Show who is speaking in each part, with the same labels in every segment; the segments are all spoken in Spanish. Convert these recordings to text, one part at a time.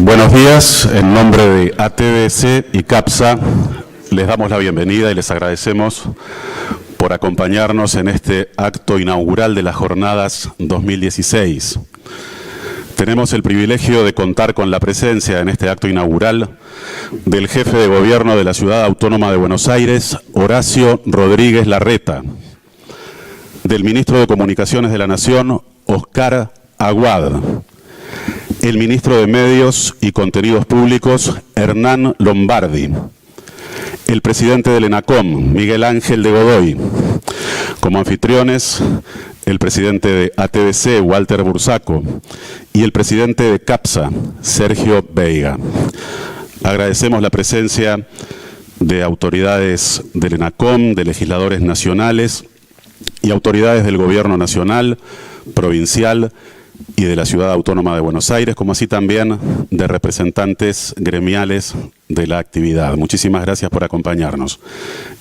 Speaker 1: Buenos días, en nombre de ATBC y CAPSA les damos la bienvenida y les agradecemos por acompañarnos en este acto inaugural de las Jornadas 2016. Tenemos el privilegio de contar con la presencia en este acto inaugural del jefe de gobierno de la Ciudad Autónoma de Buenos Aires, Horacio Rodríguez Larreta, del ministro de Comunicaciones de la Nación, Oscar Aguad, el ministro de Medios y Contenidos Públicos, Hernán Lombardi, el presidente del ENACOM, Miguel Ángel de Godoy, como anfitriones, el presidente de ATBC, Walter Bursaco, y el presidente de CAPSA, Sergio Veiga. Agradecemos la presencia de autoridades del ENACOM, de legisladores nacionales y autoridades del Gobierno nacional, provincial y de la Ciudad Autónoma de Buenos Aires, como así también de representantes gremiales de la actividad. Muchísimas gracias por acompañarnos.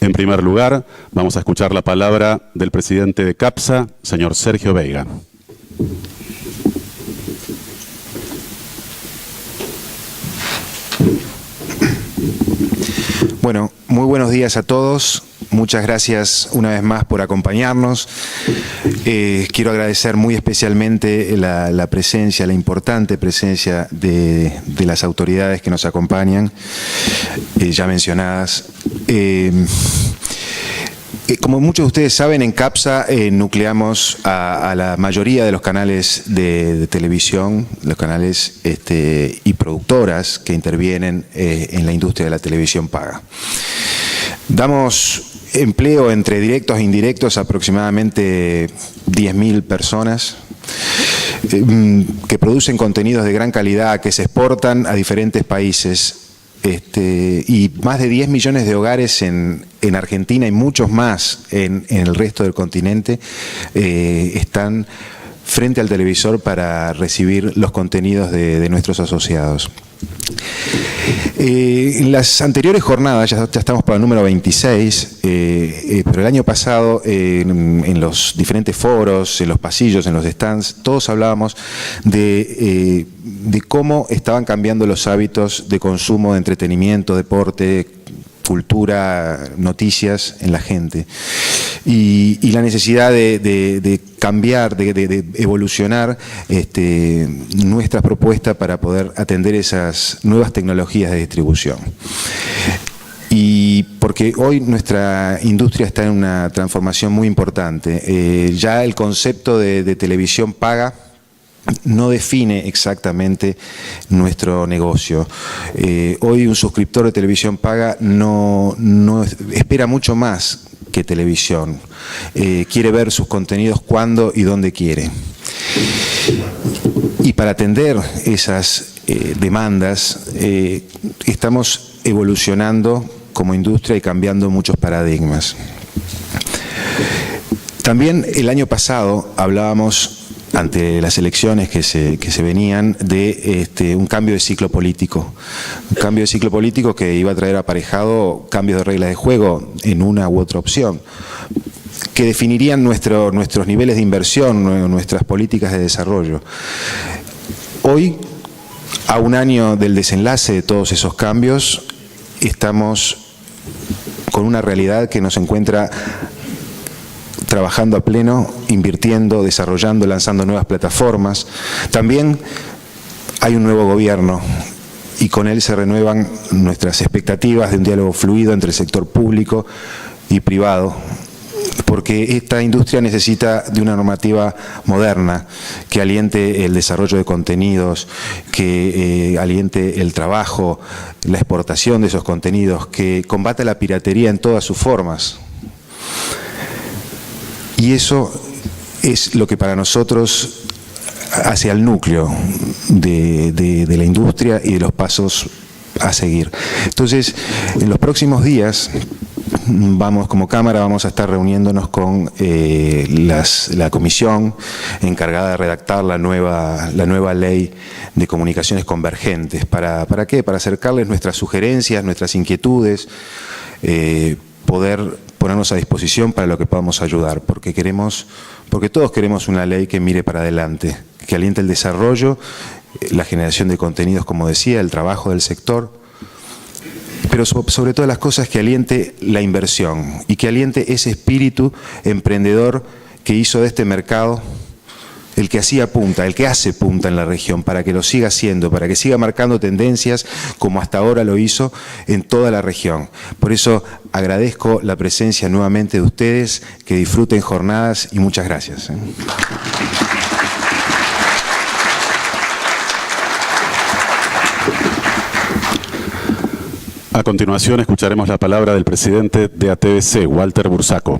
Speaker 1: En primer lugar, vamos a escuchar la palabra del presidente de CAPSA, señor Sergio Veiga.
Speaker 2: Bueno, muy buenos días a todos. Muchas gracias una vez más por acompañarnos. Quiero agradecer muy especialmente la presencia, la importante presencia de las autoridades que nos acompañan, ya mencionadas. Como muchos de ustedes saben, en CAPSA nucleamos a la mayoría de los canales de televisión, los canales y productoras que intervienen en la industria de la televisión paga. Damos empleo entre directos e indirectos a aproximadamente 10.000 personas que producen contenidos de gran calidad que se exportan a diferentes países. Y más de 10 millones de hogares en Argentina y muchos más en el resto del continente están frente al televisor para recibir los contenidos de nuestros asociados. En las anteriores jornadas, ya estamos para el número 26, pero el año pasado en los diferentes foros, en los pasillos, en los stands, todos hablábamos de cómo estaban cambiando los hábitos de consumo de entretenimiento, deporte, cultura, noticias en la gente. Y la necesidad de cambiar, de evolucionar nuestra propuesta para poder atender esas nuevas tecnologías de distribución. Y porque hoy nuestra industria está en una transformación muy importante. Ya el concepto de televisión paga no define exactamente nuestro negocio. Hoy un suscriptor de televisión paga no espera mucho más que televisión. Quiere ver sus contenidos cuando y donde quiere. Y para atender esas demandas, estamos evolucionando como industria y cambiando muchos paradigmas. También el año pasado hablábamos, ante las elecciones que se venían, de un cambio de ciclo político. Un cambio de ciclo político que iba a traer aparejado cambios de reglas de juego en una u otra opción, que definirían nuestros niveles de inversión, nuestras políticas de desarrollo. Hoy, a un año del desenlace de todos esos cambios, estamos con una realidad que nos encuentra trabajando a pleno, invirtiendo, desarrollando, lanzando nuevas plataformas. También hay un nuevo gobierno y con él se renuevan nuestras expectativas de un diálogo fluido entre el sector público y privado, porque esta industria necesita de una normativa moderna que aliente el desarrollo de contenidos, que aliente el trabajo, la exportación de esos contenidos, que combata la piratería en todas sus formas. Y eso es lo que para nosotros hace al núcleo de la industria y de los pasos a seguir. Entonces, en los próximos días, como Cámara, vamos a estar reuniéndonos con la comisión encargada de redactar la nueva ley de comunicaciones convergentes. ¿Para qué? Para acercarles nuestras sugerencias, nuestras inquietudes, poder ponernos a disposición para lo que podamos ayudar, porque todos queremos una ley que mire para adelante, que aliente el desarrollo la generación de contenidos, como decía, el trabajo del sector, pero sobre todas las cosas que aliente la inversión y que aliente ese espíritu emprendedor que hizo de este mercado el que hacía punta, el que hace punta en la región, para que lo siga haciendo, para que siga marcando tendencias como hasta ahora lo hizo en toda la región. Por eso agradezco la presencia nuevamente de ustedes, que disfruten jornadas y muchas gracias.
Speaker 1: A continuación escucharemos la palabra del presidente de ATBC, Walter Bursaco.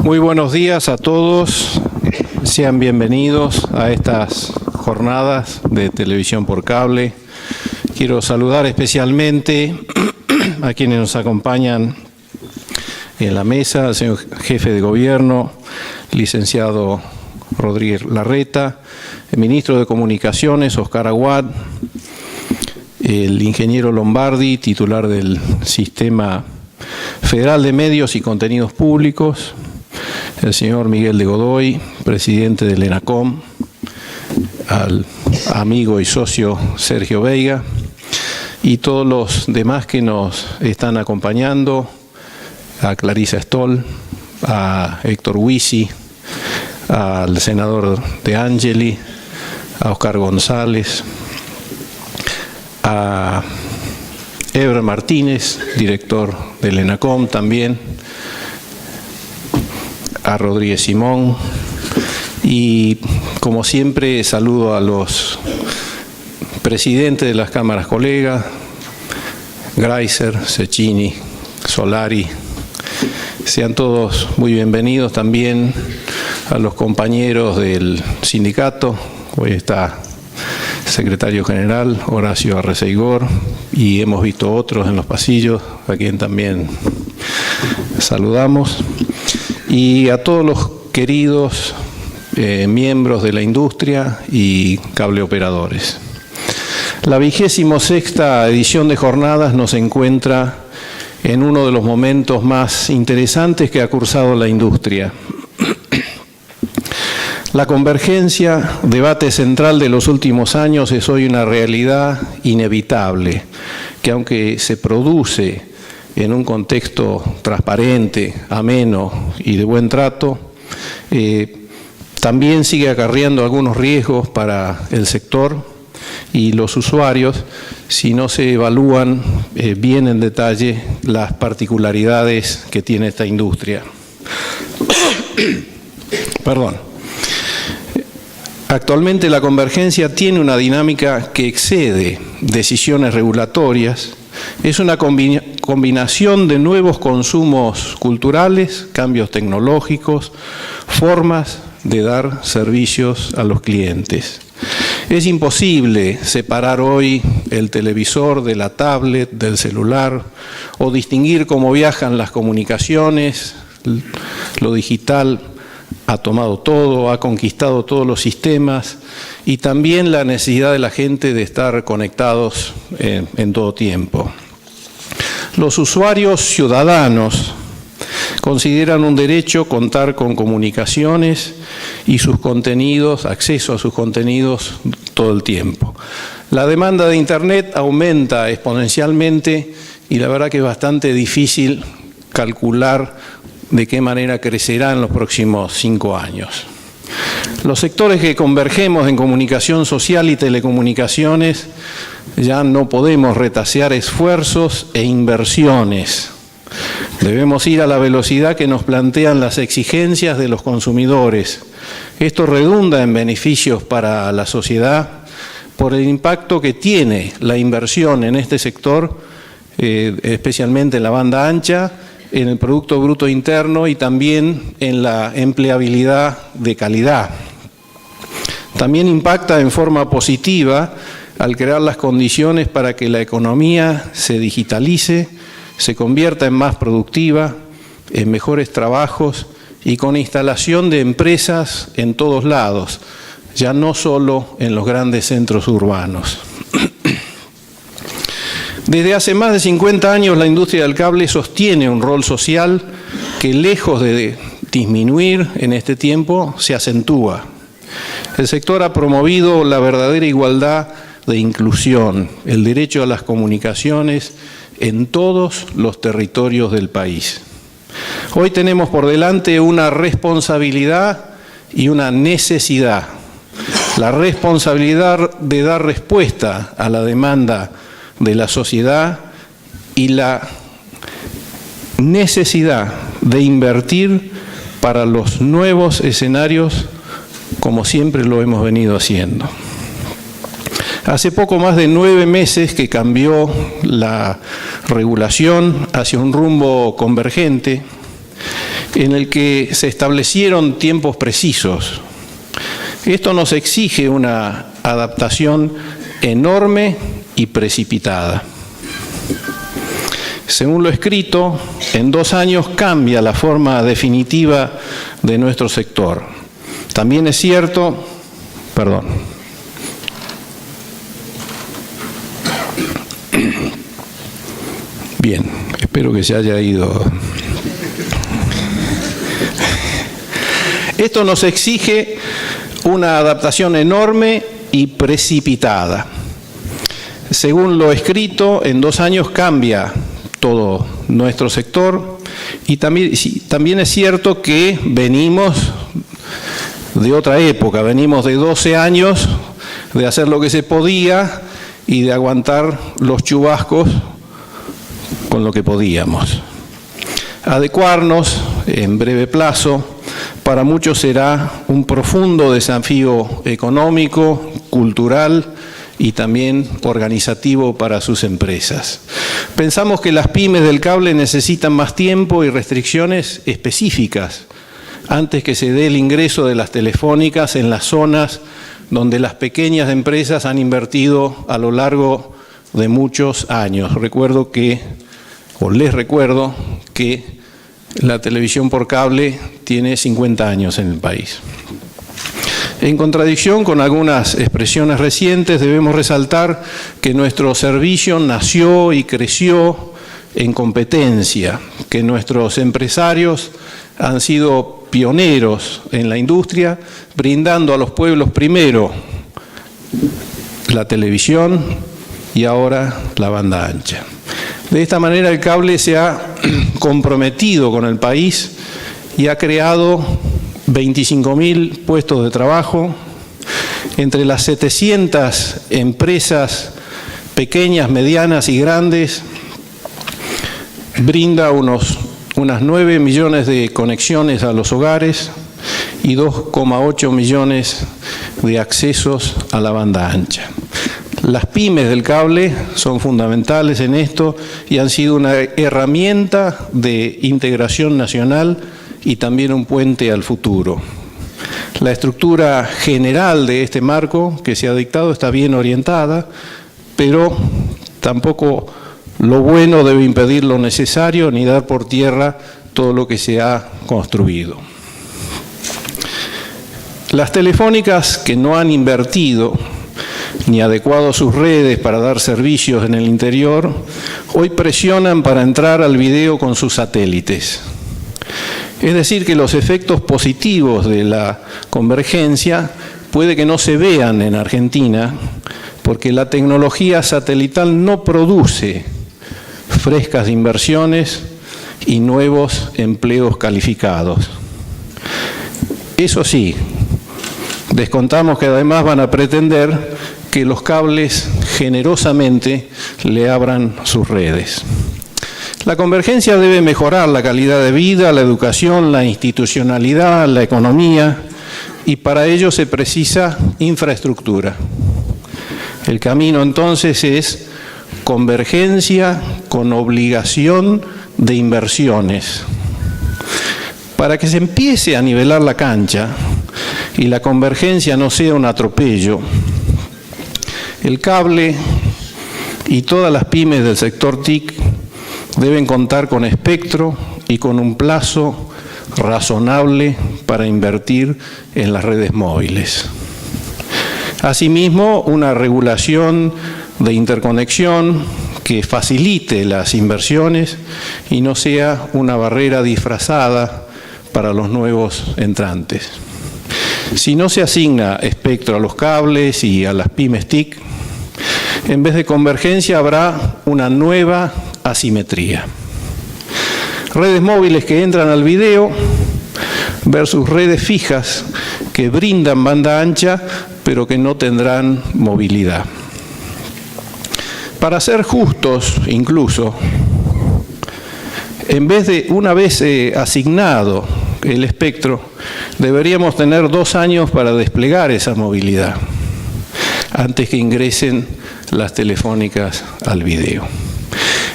Speaker 3: Muy buenos días a todos, sean bienvenidos a estas jornadas de televisión por cable. Quiero saludar especialmente a quienes nos acompañan en la mesa, al señor jefe de gobierno, licenciado Rodríguez Larreta, el ministro de Comunicaciones, Oscar Aguad, el ingeniero Lombardi, titular del Sistema Federal de Medios y Contenidos Públicos, el señor Miguel de Godoy, presidente del ENACOM, al amigo y socio Sergio Veiga, y todos los demás que nos están acompañando, a Clarisa Stoll, a Héctor Huisi, al senador De Angeli, a Oscar González, a Eber Martínez, director del ENACOM también, a Rodríguez Simón, y como siempre saludo a los presidentes de las cámaras colegas, Greiser, Cecchini, Solari. Sean todos muy bienvenidos también a los compañeros del sindicato. Hoy está el secretario general, Horacio Arreceigor, y hemos visto otros en los pasillos, a quien también saludamos. Y a todos los queridos miembros de la industria y cableoperadores. La 26ª edición de Jornadas nos encuentra en uno de los momentos más interesantes que ha cursado la industria. La convergencia, debate central de los últimos años, es hoy una realidad inevitable, que aunque se produce en un contexto transparente, ameno y de buen trato, también sigue acarreando algunos riesgos para el sector y los usuarios si no se evalúan bien en detalle las particularidades que tiene esta industria. Perdón. Actualmente la convergencia tiene una dinámica que excede decisiones regulatorias. Es una combinación de nuevos consumos culturales, cambios tecnológicos, formas de dar servicios a los clientes. Es imposible separar hoy el televisor de la tablet, del celular, o distinguir cómo viajan las comunicaciones. Lo digital ha tomado todo, ha conquistado todos los sistemas, y también la necesidad de la gente de estar conectados en todo tiempo. Los usuarios ciudadanos consideran un derecho contar con comunicaciones y sus contenidos, acceso a sus contenidos todo el tiempo. La demanda de Internet aumenta exponencialmente y la verdad que es bastante difícil calcular de qué manera crecerá en los próximos 5 años. Los sectores que convergemos en comunicación social y telecomunicaciones ya no podemos retasear esfuerzos e inversiones. Debemos ir a la velocidad que nos plantean las exigencias de los consumidores. Esto redunda en beneficios para la sociedad por el impacto que tiene la inversión en este sector, especialmente en la banda ancha, en el Producto Bruto Interno y también en la empleabilidad de calidad. También impacta en forma positiva al crear las condiciones para que la economía se digitalice, se convierta en más productiva, en mejores trabajos y con instalación de empresas en todos lados, ya no solo en los grandes centros urbanos. Desde hace más de 50 años la industria del cable sostiene un rol social que, lejos de disminuir en este tiempo, se acentúa. El sector ha promovido la verdadera igualdad de inclusión, el derecho a las comunicaciones en todos los territorios del país. Hoy tenemos por delante una responsabilidad y una necesidad. La responsabilidad de dar respuesta a la demanda de la sociedad y la necesidad de invertir para los nuevos escenarios, como siempre lo hemos venido haciendo. Hace poco más de 9 meses que cambió la regulación hacia un rumbo convergente en el que se establecieron tiempos precisos. Esto nos exige una adaptación enorme y precipitada. Según lo escrito, en 2 años cambia la forma definitiva de nuestro sector. También es cierto, Bien, espero que se haya ido. Esto nos exige una adaptación enorme y precipitada. Según lo escrito, en 2 años cambia todo nuestro sector y también es cierto que venimos de otra época, venimos de 12 años de hacer lo que se podía y de aguantar los chubascos con lo que podíamos. Adecuarnos en breve plazo para muchos será un profundo desafío económico, cultural y también organizativo para sus empresas. Pensamos que las pymes del cable necesitan más tiempo y restricciones específicas antes que se dé el ingreso de las telefónicas en las zonas donde las pequeñas empresas han invertido a lo largo de muchos años. Les recuerdo que la televisión por cable tiene 50 años en el país. En contradicción con algunas expresiones recientes, debemos resaltar que nuestro servicio nació y creció en competencia, que nuestros empresarios han sido pioneros en la industria, brindando a los pueblos primero la televisión y ahora la banda ancha. De esta manera el cable se ha comprometido con el país y ha creado 25.000 puestos de trabajo. Entre las 700 empresas pequeñas, medianas y grandes, brinda unas 9 millones de conexiones a los hogares y 2,8 millones de accesos a la banda ancha. Las pymes del cable son fundamentales en esto y han sido una herramienta de integración nacional y también un puente al futuro. La estructura general de este marco que se ha dictado está bien orientada, pero tampoco lo bueno debe impedir lo necesario ni dar por tierra todo lo que se ha construido. Las telefónicas que no han invertido ni adecuado sus redes para dar servicios en el interior, hoy presionan para entrar al video con sus satélites. Es decir, que los efectos positivos de la convergencia puede que no se vean en Argentina, porque la tecnología satelital no produce frescas inversiones y nuevos empleos calificados. Eso sí, descontamos que además van a pretender que los cables generosamente le abran sus redes. La convergencia debe mejorar la calidad de vida, la educación, la institucionalidad, la economía, y para ello se precisa infraestructura. El camino entonces es convergencia con obligación de inversiones. Para que se empiece a nivelar la cancha y la convergencia no sea un atropello, el cable y todas las pymes del sector TIC deben contar con espectro y con un plazo razonable para invertir en las redes móviles. Asimismo, una regulación de interconexión que facilite las inversiones y no sea una barrera disfrazada para los nuevos entrantes. Si no se asigna espectro a los cables y a las pymes TIC, en vez de convergencia habrá una nueva asimetría. Redes móviles que entran al video versus redes fijas que brindan banda ancha pero que no tendrán movilidad. Para ser justos, incluso, en vez de una vez asignado el espectro, deberíamos tener 2 años para desplegar esa movilidad antes que ingresen las telefónicas al video.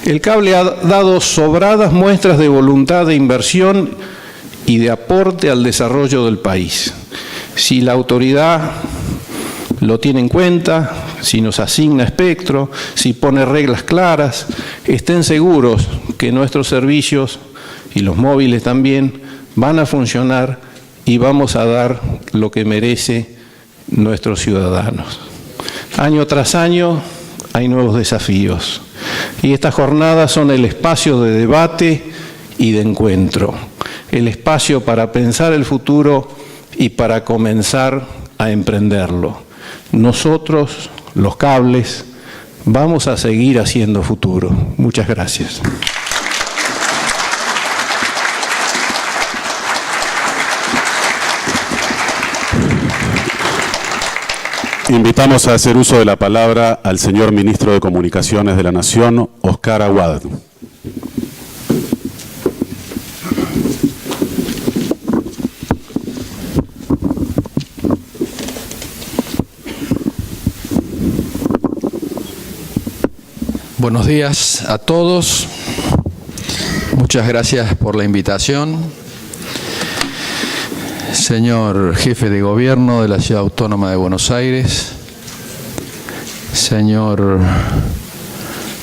Speaker 3: El cable ha dado sobradas muestras de voluntad de inversión y de aporte al desarrollo del país. Si la autoridad lo tiene en cuenta, si nos asigna espectro, si pone reglas claras, estén seguros que nuestros servicios y los móviles también van a funcionar y vamos a dar lo que merece nuestros ciudadanos. Año tras año hay nuevos desafíos y estas jornadas son el espacio de debate y de encuentro, el espacio para pensar el futuro y para comenzar a emprenderlo. Nosotros, los cables, vamos a seguir haciendo futuro. Muchas gracias.
Speaker 1: Invitamos a hacer uso de la palabra al señor Ministro de Comunicaciones de la Nación, Oscar Aguad.
Speaker 4: Buenos días a todos. Muchas gracias por la invitación. Señor Jefe de Gobierno de la Ciudad Autónoma de Buenos Aires, señor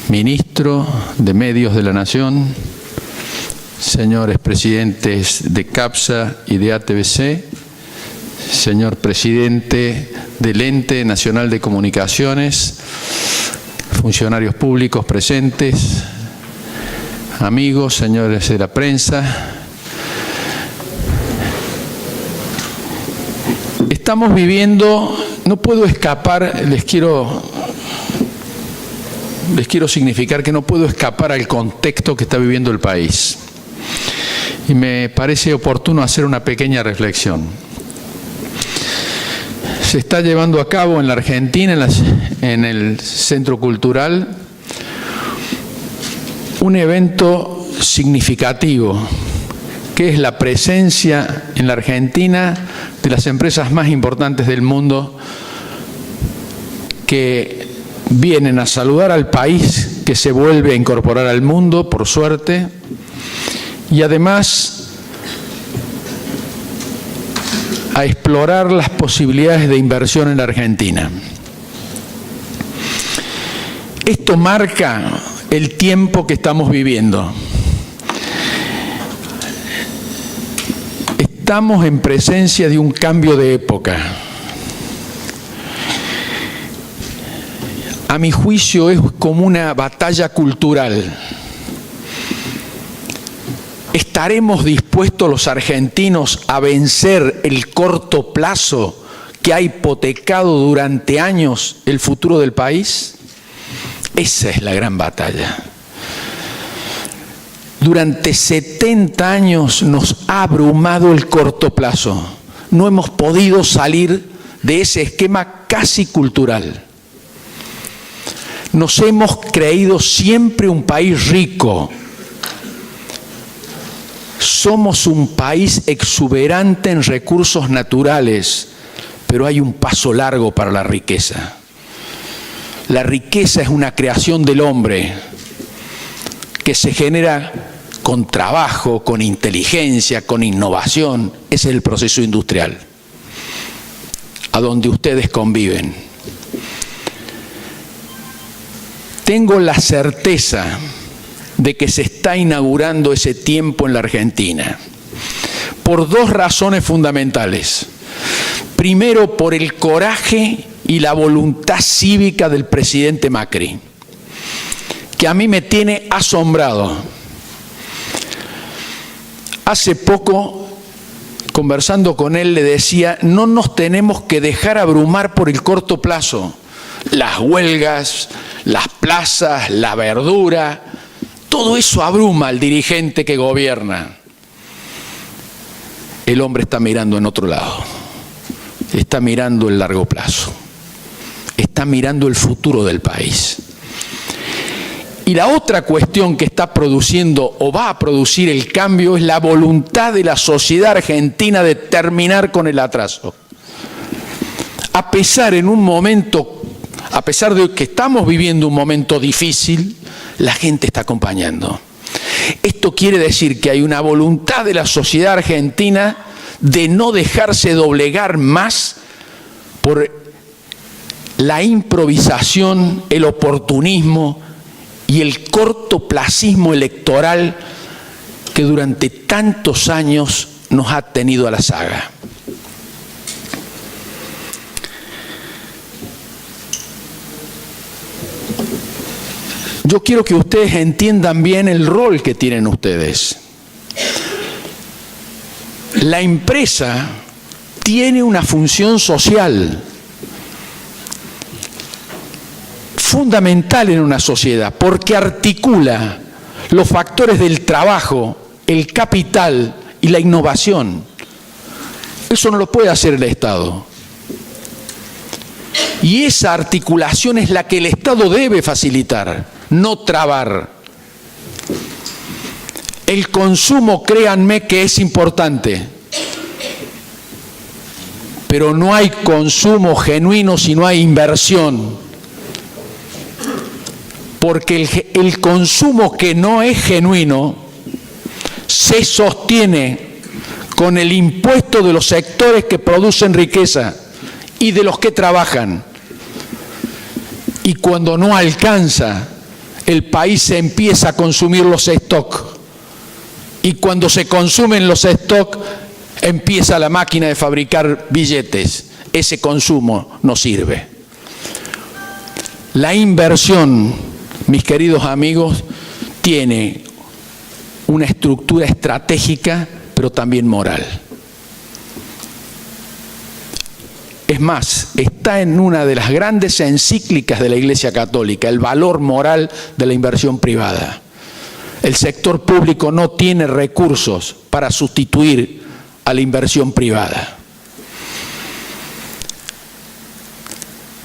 Speaker 4: Ministro de Medios de la Nación, señores presidentes de CAPSA y de ATVC, señor presidente del Ente Nacional de Comunicaciones, funcionarios públicos presentes, amigos, señores de la prensa. Estamos viviendo, no puedo escapar, les quiero significar que no puedo escapar al contexto que está viviendo el país. Y me parece oportuno hacer una pequeña reflexión. Se está llevando a cabo en la Argentina, en el Centro Cultural, un evento significativo, que es la presencia en la Argentina de las empresas más importantes del mundo que vienen a saludar al país que se vuelve a incorporar al mundo, por suerte, y además a explorar las posibilidades de inversión en la Argentina. Esto marca el tiempo que estamos viviendo. Estamos en presencia de un cambio de época. A mi juicio es como una batalla cultural. ¿Estaremos dispuestos los argentinos a vencer el corto plazo que ha hipotecado durante años el futuro del país? Esa es la gran batalla. Durante 70 años nos ha abrumado el corto plazo. No hemos podido salir de ese esquema casi cultural. Nos hemos creído siempre un país rico. Somos un país exuberante en recursos naturales, pero hay un paso largo para la riqueza. La riqueza es una creación del hombre que se genera con trabajo, con inteligencia, con innovación. Ese es el proceso industrial, a donde ustedes conviven. Tengo la certeza de que se está inaugurando ese tiempo en la Argentina, por 2 razones fundamentales. Primero, por el coraje y la voluntad cívica del presidente Macri, que a mí me tiene asombrado. Hace poco, conversando con él, le decía, no nos tenemos que dejar abrumar por el corto plazo. Las huelgas, las plazas, la verdura, todo eso abruma al dirigente que gobierna. El hombre está mirando en otro lado, está mirando el largo plazo, está mirando el futuro del país. Y la otra cuestión que está produciendo o va a producir el cambio es la voluntad de la sociedad argentina de terminar con el atraso. A pesar de que estamos viviendo un momento difícil, la gente está acompañando. Esto quiere decir que hay una voluntad de la sociedad argentina de no dejarse doblegar más por la improvisación, el oportunismo y el cortoplacismo electoral que durante tantos años nos ha tenido a la saga. Yo quiero que ustedes entiendan bien el rol que tienen ustedes. La empresa tiene una función social fundamental en una sociedad, porque articula los factores del trabajo, el capital y la innovación. Eso no lo puede hacer el Estado. Y esa articulación es la que el Estado debe facilitar, no trabar. El consumo, créanme que es importante, pero no hay consumo genuino si no hay inversión. Porque el consumo que no es genuino se sostiene con el impuesto de los sectores que producen riqueza y de los que trabajan. Y cuando no alcanza, el país se empieza a consumir los stocks. Y cuando se consumen los stocks, empieza la máquina de fabricar billetes. Ese consumo no sirve. La inversión, mis queridos amigos, tiene una estructura estratégica, pero también moral. Es más, está en una de las grandes encíclicas de la Iglesia Católica, el valor moral de la inversión privada. El sector público no tiene recursos para sustituir a la inversión privada.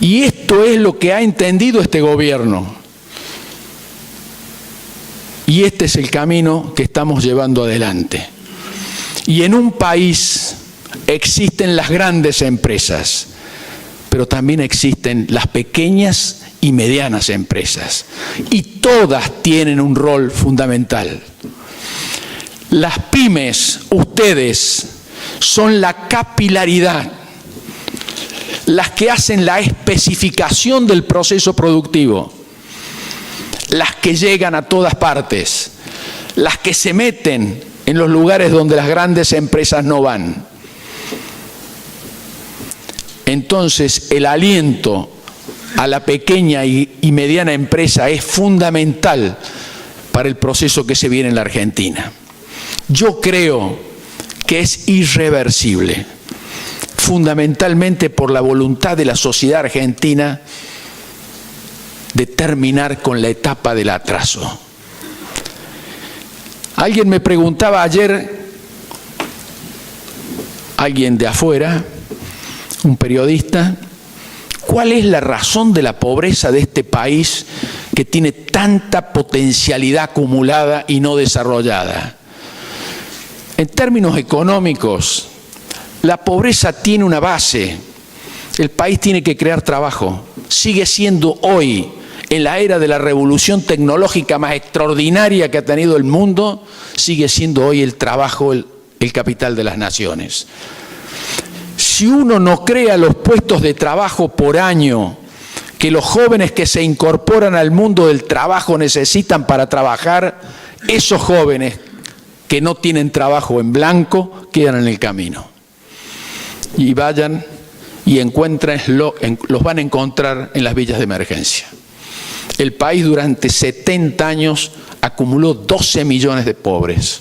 Speaker 4: Y esto es lo que ha entendido este gobierno. Y este es el camino que estamos llevando adelante. Y en un país existen las grandes empresas, pero también existen las pequeñas y medianas empresas. Y todas tienen un rol fundamental. Las pymes, ustedes, son la capilaridad, las que hacen la especificación del proceso productivo, las que llegan a todas partes, las que se meten en los lugares donde las grandes empresas no van. Entonces, el aliento a la pequeña y mediana empresa es fundamental para el proceso que se viene en la Argentina. Yo creo que es irreversible, fundamentalmente por la voluntad de la sociedad argentina de terminar con la etapa del atraso. Alguien me preguntaba ayer, alguien de afuera, un periodista, ¿cuál es la razón de la pobreza de este país que tiene tanta potencialidad acumulada y no desarrollada? En términos económicos, la pobreza tiene una base. El país tiene que crear trabajo. Sigue siendo hoy, en la era de la revolución tecnológica más extraordinaria que ha tenido el mundo, sigue siendo hoy el trabajo el capital de las naciones. Si uno no crea los puestos de trabajo por año que los jóvenes que se incorporan al mundo del trabajo necesitan para trabajar, esos jóvenes que no tienen trabajo en blanco quedan en el camino. Y vayan y los van a encontrar en las villas de emergencia. El país durante 70 años acumuló 12 millones de pobres.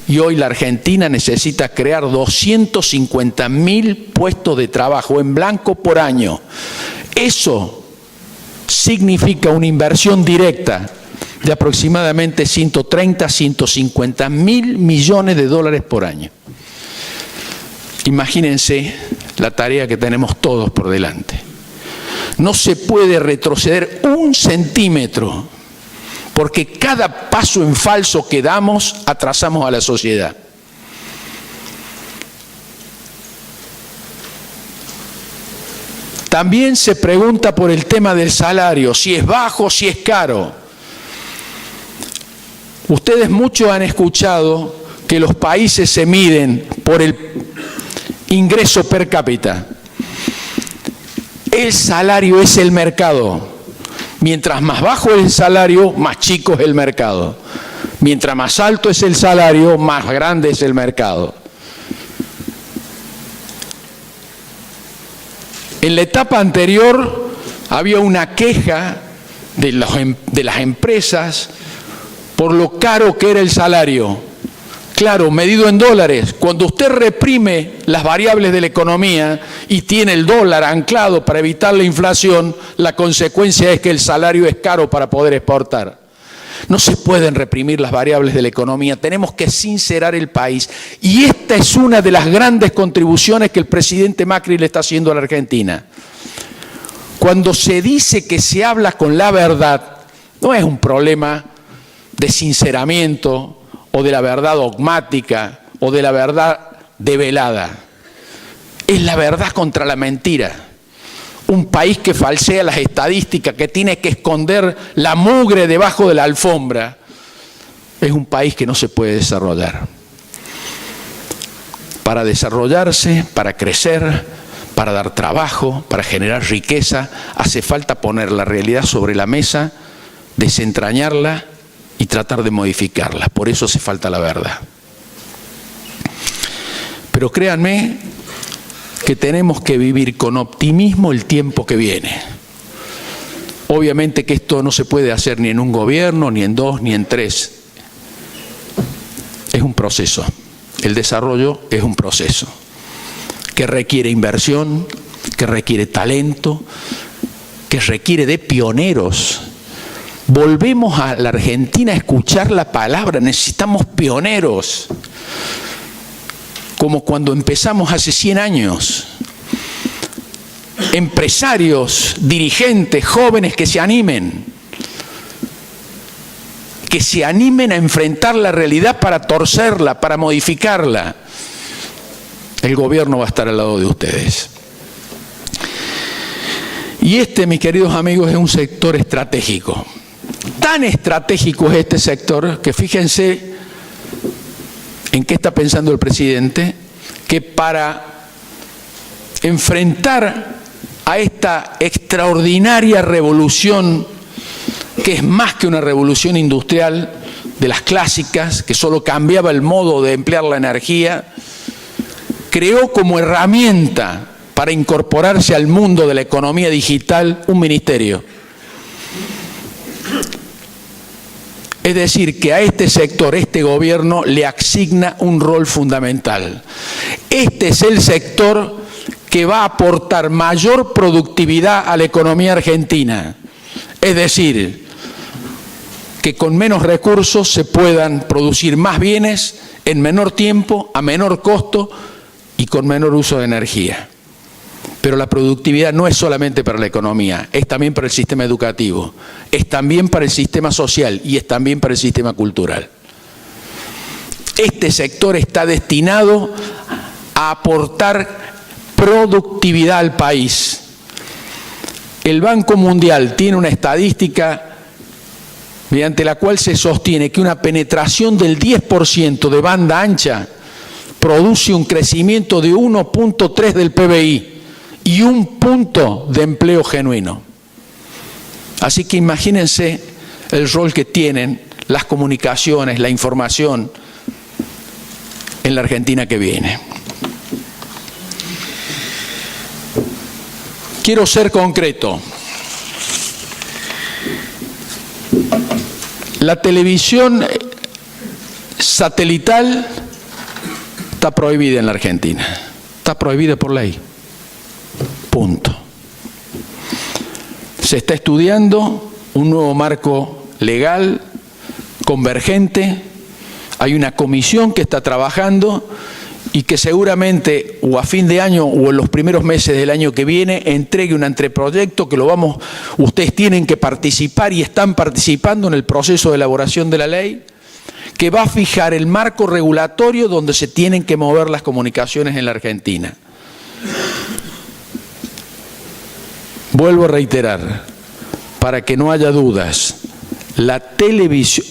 Speaker 4: Y hoy la Argentina necesita crear 250.000 puestos de trabajo en blanco por año. Eso significa una inversión directa de aproximadamente 130 a 150 mil millones de dólares por año. Imagínense la tarea que tenemos todos por delante. No se puede retroceder un centímetro, porque cada paso en falso que damos atrasamos a la sociedad. También se pregunta por el tema del salario, si es bajo, si es caro. Ustedes muchos han escuchado que los países se miden por el ingreso per cápita. El salario es el mercado. Mientras más bajo es el salario, más chico es el mercado. Mientras más alto es el salario, más grande es el mercado. En la etapa anterior había una queja de las empresas por lo caro que era el salario. Claro, medido en dólares. Cuando usted reprime las variables de la economía y tiene el dólar anclado para evitar la inflación, la consecuencia es que el salario es caro para poder exportar. No se pueden reprimir las variables de la economía, tenemos que sincerar el país. Y esta es una de las grandes contribuciones que el presidente Macri le está haciendo a la Argentina. Cuando se dice que se habla con la verdad, no es un problema de sinceramiento o de la verdad dogmática o de la verdad develada. Es la verdad contra la mentira. Un país que falsea las estadísticas, que tiene que esconder la mugre debajo de la alfombra, es un país que no se puede desarrollar. Para desarrollarse, para crecer, para dar trabajo, para generar riqueza, hace falta poner la realidad sobre la mesa, desentrañarla y tratar de modificarla. Por eso hace falta la verdad. Pero créanme que tenemos que vivir con optimismo el tiempo que viene. Obviamente que esto no se puede hacer ni en un gobierno, ni en dos, ni en tres. Es un proceso. El desarrollo es un proceso que requiere inversión, que requiere talento, que requiere de pioneros. Volvemos a la Argentina a escuchar la palabra, necesitamos pioneros. Como cuando empezamos hace 100 años. Empresarios, dirigentes, jóvenes que se animen a enfrentar la realidad para torcerla, para modificarla. El gobierno va a estar al lado de ustedes. Y mis queridos amigos, es un sector estratégico. Tan estratégico es este sector que fíjense en qué está pensando el presidente, que para enfrentar a esta extraordinaria revolución, que es más que una revolución industrial de las clásicas, que solo cambiaba el modo de emplear la energía, creó como herramienta para incorporarse al mundo de la economía digital un ministerio. Es decir, que a este sector, este gobierno, le asigna un rol fundamental. Este es el sector que va a aportar mayor productividad a la economía argentina. Es decir, que con menos recursos se puedan producir más bienes en menor tiempo, a menor costo y con menor uso de energía. Pero la productividad no es solamente para la economía, es también para el sistema educativo, es también para el sistema social y es también para el sistema cultural. Este sector está destinado a aportar productividad al país. El Banco Mundial tiene una estadística mediante la cual se sostiene que una penetración del 10% de banda ancha produce un crecimiento de 1.3 del PBI. Y 1 punto de empleo genuino. Así que imagínense el rol que tienen las comunicaciones, la información en la Argentina que viene. Quiero ser concreto. La televisión satelital está prohibida en la Argentina. Está prohibida por ley. Punto. Se está estudiando un nuevo marco legal convergente. Hay una comisión que está trabajando y que seguramente o a fin de año o en los primeros meses del año que viene entregue un anteproyecto que ustedes tienen que participar y están participando en el proceso de elaboración de la ley, que va a fijar el marco regulatorio donde se tienen que mover las comunicaciones en la Argentina. Vuelvo a reiterar, para que no haya dudas, la televisión,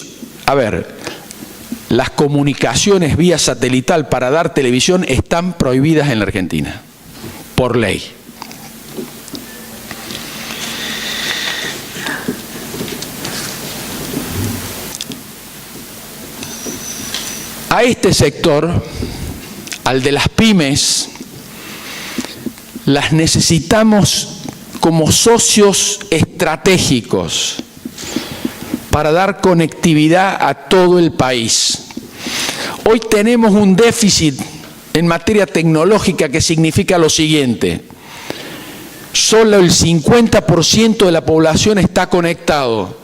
Speaker 4: las comunicaciones vía satelital para dar televisión están prohibidas en la Argentina, por ley. A este sector, al de las pymes, las necesitamos como socios estratégicos para dar conectividad a todo el país. Hoy tenemos un déficit en materia tecnológica que significa lo siguiente: solo el 50% de la población está conectado.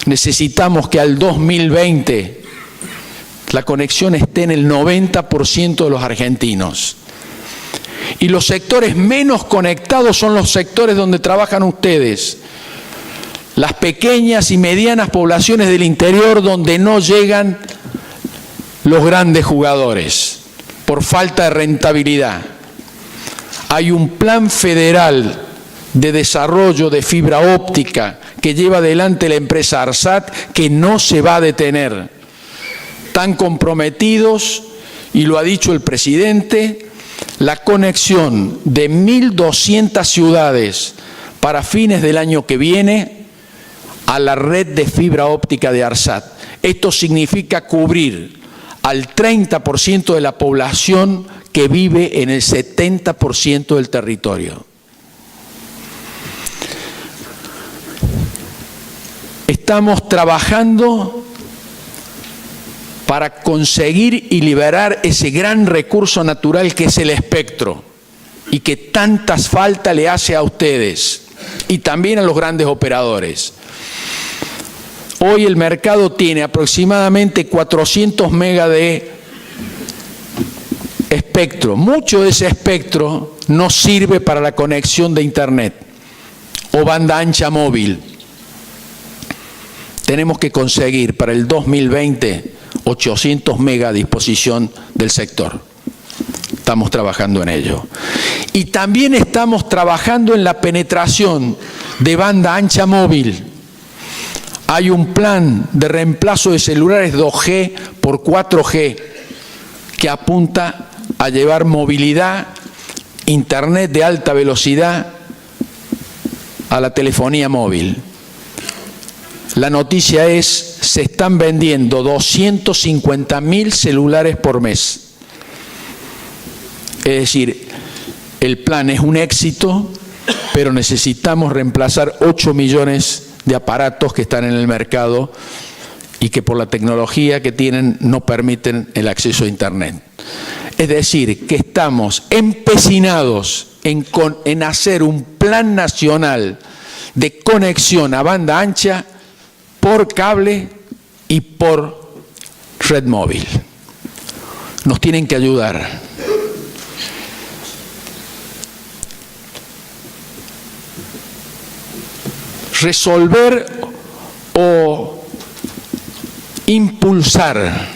Speaker 4: Necesitamos que al 2020 la conexión esté en el 90% de los argentinos. Y los sectores menos conectados son los sectores donde trabajan ustedes. Las pequeñas y medianas poblaciones del interior donde no llegan los grandes jugadores por falta de rentabilidad. Hay un plan federal de desarrollo de fibra óptica que lleva adelante la empresa ARSAT que no se va a detener. Están comprometidos, y lo ha dicho el presidente, la conexión de 1.200 ciudades para fines del año que viene a la red de fibra óptica de ARSAT. Esto significa cubrir al 30% de la población que vive en el 70% del territorio. Estamos trabajando para conseguir y liberar ese gran recurso natural que es el espectro y que tantas falta le hace a ustedes y también a los grandes operadores. Hoy el mercado tiene aproximadamente 400 megas de espectro. Mucho de ese espectro no sirve para la conexión de Internet o banda ancha móvil. Tenemos que conseguir para el 2020 800 megas a disposición del sector. Estamos trabajando en ello. Y también estamos trabajando en la penetración de banda ancha móvil. Hay un plan de reemplazo de celulares 2G por 4G que apunta a llevar movilidad, internet de alta velocidad a la telefonía móvil. La noticia es, se están vendiendo 250.000 celulares por mes. Es decir, el plan es un éxito, pero necesitamos reemplazar 8 millones de aparatos que están en el mercado y que por la tecnología que tienen no permiten el acceso a Internet. Es decir, que estamos empecinados en hacer un plan nacional de conexión a banda ancha por cable y por red móvil. Nos tienen que ayudar. Resolver o impulsar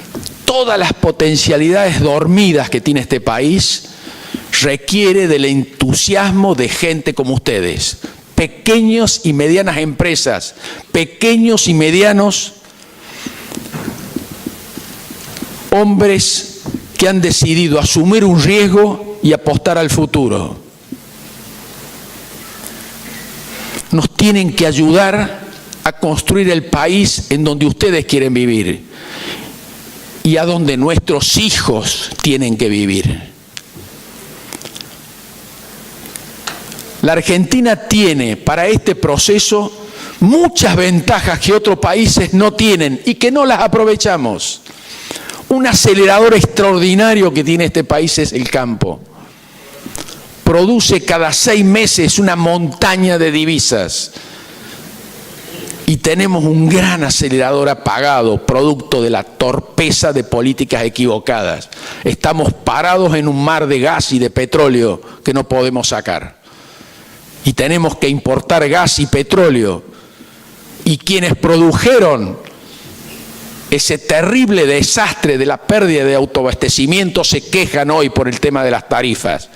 Speaker 4: todas las potencialidades dormidas que tiene este país requiere del entusiasmo de gente como ustedes. Pequeños y medianas empresas, pequeños y medianos hombres que han decidido asumir un riesgo y apostar al futuro. Nos tienen que ayudar a construir el país en donde ustedes quieren vivir y a donde nuestros hijos tienen que vivir. La Argentina tiene para este proceso muchas ventajas que otros países no tienen y que no las aprovechamos. Un acelerador extraordinario que tiene este país es el campo. Produce cada 6 meses una montaña de divisas. Y tenemos un gran acelerador apagado, producto de la torpeza de políticas equivocadas. Estamos parados en un mar de gas y de petróleo que no podemos sacar. Y tenemos que importar gas y petróleo. Y quienes produjeron ese terrible desastre de la pérdida de autoabastecimiento se quejan hoy por el tema de las tarifas.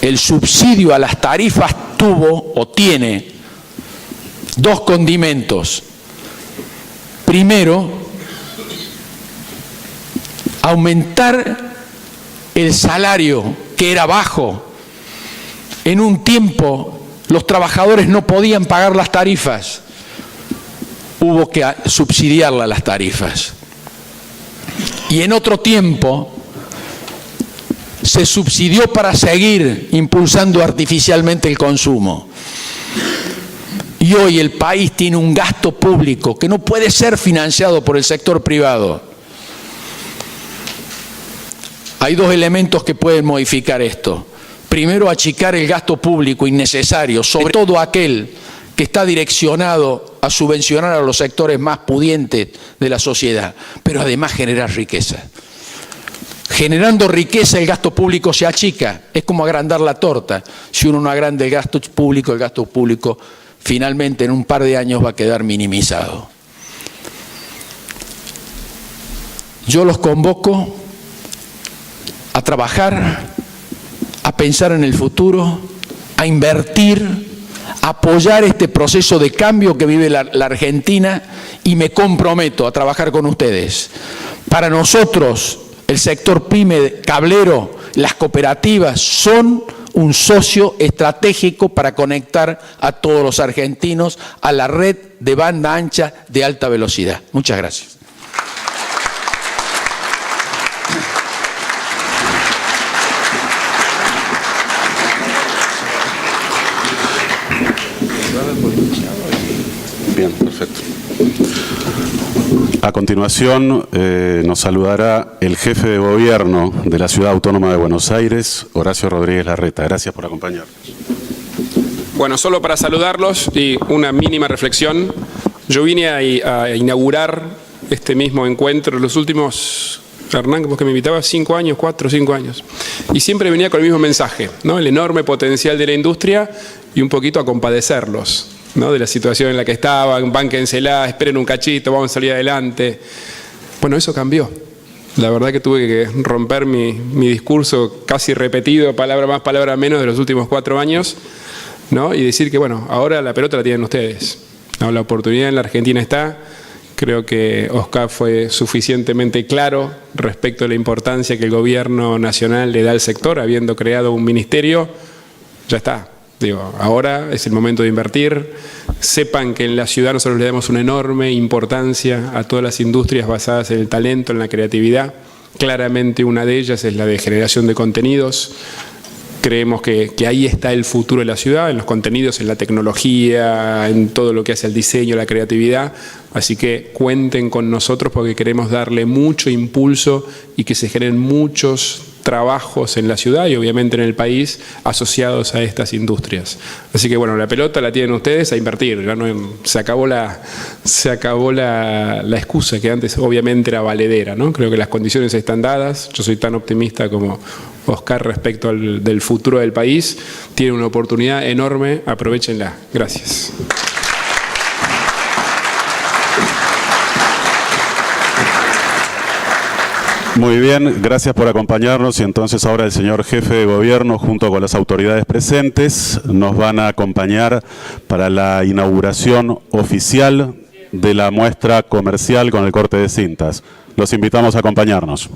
Speaker 4: El subsidio a las tarifas tuvo o tiene 2 condimentos. Primero, aumentar el salario que era bajo. En un tiempo los trabajadores no podían pagar las tarifas. Hubo que subsidiarlas las tarifas. Y en otro tiempo se subsidió para seguir impulsando artificialmente el consumo. Y hoy el país tiene un gasto público que no puede ser financiado por el sector privado. Hay 2 elementos que pueden modificar esto. Primero, achicar el gasto público innecesario, sobre todo aquel que está direccionado a subvencionar a los sectores más pudientes de la sociedad, pero además generar riqueza. Generando riqueza el gasto público se achica, es como agrandar la torta. Si uno no agranda el gasto público finalmente en un par de años va a quedar minimizado. Yo los convoco a trabajar, a pensar en el futuro, a invertir, a apoyar este proceso de cambio que vive la Argentina y me comprometo a trabajar con ustedes. Para nosotros, el sector pyme, cablero, las cooperativas son un socio estratégico para conectar a todos los argentinos a la red de banda ancha de alta velocidad. Muchas gracias.
Speaker 1: Bien, perfecto. A continuación nos saludará el jefe de gobierno de la Ciudad Autónoma de Buenos Aires, Horacio Rodríguez Larreta. Gracias por acompañarnos.
Speaker 5: Bueno, solo para saludarlos y una mínima reflexión. Yo vine a inaugurar este mismo encuentro en los últimos, Hernán, vos que me invitabas, 5 años, 4 o 5 años. Y siempre venía con el mismo mensaje, ¿no? El enorme potencial de la industria y un poquito a compadecerlos, ¿no? De la situación en la que estaban, bánquensela, esperen un cachito, vamos a salir adelante. Bueno, eso cambió. La verdad que tuve que romper mi discurso casi repetido, palabra más, palabra menos, de los últimos 4 años, ¿no? Y decir que, bueno, ahora la pelota la tienen ustedes, ¿no? La oportunidad en la Argentina está. Creo que Oscar fue suficientemente claro respecto a la importancia que el gobierno nacional le da al sector, habiendo creado un ministerio. Ya está. Digo, ahora es el momento de invertir. Sepan que en la ciudad nosotros le damos una enorme importancia a todas las industrias basadas en el talento, en la creatividad. Claramente una de ellas es la de generación de contenidos. Creemos que ahí está el futuro de la ciudad, en los contenidos, en la tecnología, en todo lo que hace el diseño, la creatividad. Así que cuenten con nosotros porque queremos darle mucho impulso y que se generen muchos trabajos en la ciudad y obviamente en el país asociados a estas industrias. Así que bueno, la pelota la tienen ustedes a invertir. Ya no, se acabó la excusa que antes obviamente era valedera, ¿no? Creo que las condiciones están dadas. Yo soy tan optimista como Oscar respecto del futuro del país. Tienen una oportunidad enorme, aprovechenla. Gracias.
Speaker 1: Muy bien, gracias por acompañarnos y entonces ahora el señor jefe de gobierno junto con las autoridades presentes nos van a acompañar para la inauguración oficial de la muestra comercial con el corte de cintas. Los invitamos a acompañarnos.